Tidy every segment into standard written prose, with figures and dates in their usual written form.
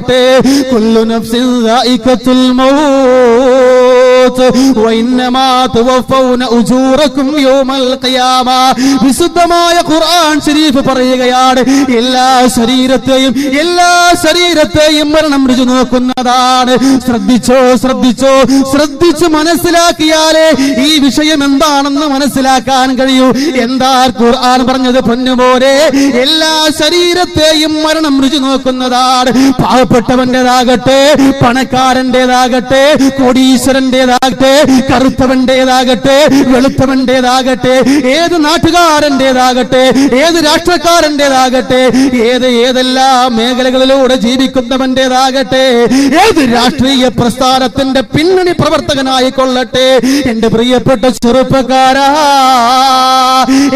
പറയട്ടെ, കുല്ലു നഫ്സിൻ ദായിഖത്തുൽ മൗത്ത് വഇന്നമാ തുവഫൗന ഉജൂറകും യൗമൽ ഖിയാമ. വിശുദ്ധമായ ഖുർആൻ ശരീഫ് പറയുകയാണ്, എല്ലാ ശരീരത്തെയും മരണം രുചി നോക്കുന്നതാണ്. ശ്രദ്ധിച്ചു മനസ്സിലാക്കിയാലേ ഈ വിഷയം എന്താണെന്ന് മനസ്സിലാക്കാൻ കഴിയൂ. എന്താ ഖുർആൻ പറഞ്ഞത് പൊന്നുമോനെ? എല്ലാ ശരീരത്തെയും മരണം രുചി നോക്കുന്നതാണ്. പാവപ്പെട്ടവന്റേതാകട്ടെ, പണക്കാരന്റേതാകട്ടെ, കോടീശ്വരന്റേതാകട്ടെ, കറുത്തവന്റേതാകട്ടെ, വെളുത്തവന്റേതാകട്ടെ, ഏത് നാട്ടുകാരന്റേതാകട്ടെ, ഏത് രാഷ്ട്രക്കാരന്റേതാകട്ടെ, ഏതെല്ലാം മേഖലകളിലൂടെ ജീവിക്കുന്നവന്റേതാകട്ടെ, ഏത് രാഷ്ട്രീയ പ്രസ്ഥാനത്തിന്റെ പിന്നണി പ്രവർത്തകനായിക്കൊള്ളട്ടെ, എന്റെ പ്രിയപ്പെട്ട ചെറുപ്പക്കാരാ,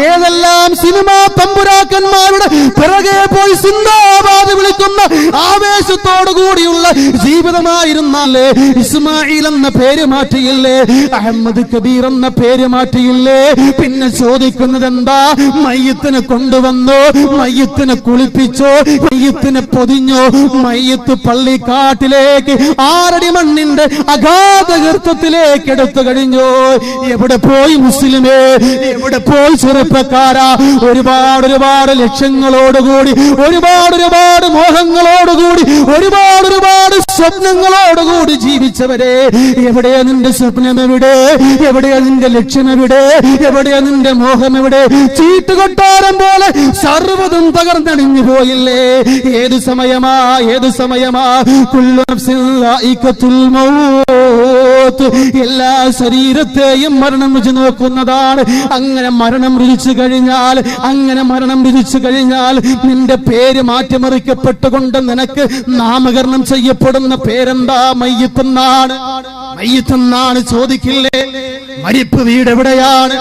ഏതെല്ലാം സിനിമാ തമ്പുരാക്കന്മാരുടെ പിറകെ പോയി സിന്ദാബാദ് വിളിക്കുന്ന ആവേശത്തോടു കൂടിയുള്ള ജീവിതമായിരുന്നാലേ, ഇസ്മായിൽ എന്ന പേര് മാറ്റിയില്ലേ, അഹമ്മദ് കബീർ എന്ന പേര് മാറ്റിയില്ലേ, പിന്നെ ചോദിക്കുന്നത് എന്താ? മയ്യത്തിനെ കൊണ്ടുവന്നോ, മയ്യത്തിനെ കുളിപ്പിച്ചോ, മയ്യത്തിനെ പൊതിഞ്ഞോ, മയ്യത്ത് പള്ളിക്കാട്ടിലേക്ക് 6 അടി മണ്ണിന്റെ അഗാധ ഗർത്തത്തിലേക്ക് എടുത്തു കഴിഞ്ഞോ? എവിടെ പോയി മുസ്ലിമേ? എവിടെ പോയി ചെറുപ്പക്കാരാ? ഒരുപാട് ലക്ഷ്യങ്ങളോടുകൂടി, ഒരുപാട് മോഹങ്ങളോടുകൂടി, ഒരുപാട് സ്വപ്നങ്ങളോടുകൂടി ജീവിച്ചവരെ, എവിടെയാ നിന്റെ സ്വപ്നം? എവിടെയാ നിന്റെ ലക്ഷ്യം? എവിടെയാ നിന്റെ മോഹം? എവിടെ? ചീട്ടുകൊട്ടാരം പോലെ സർവ്വതും തകർന്നടിഞ്ഞു പോയില്ലേ? ഏത് സമയമാ? കുല്ലു നഫ്സിൻ ദായിഖത്തുൽ മൗത്ത്. എല്ലാ ശരീരത്തെയും മരണം രുചി നോക്കുന്നതാണ്. അങ്ങനെ മരണം രുചിച്ചു കഴിഞ്ഞാൽ നിന്റെ പേര് മാറ്റിമറിക്കപ്പെട്ടുകൊണ്ട് നിനക്ക് നാമകരണം ചെയ്യപ്പെടുന്ന പേരെന്താ? മയ്യിത്തെന്നാണ് ചോദിക്കില്ലേ? മരിപ്പ് വീട് എവിടെയാണ്?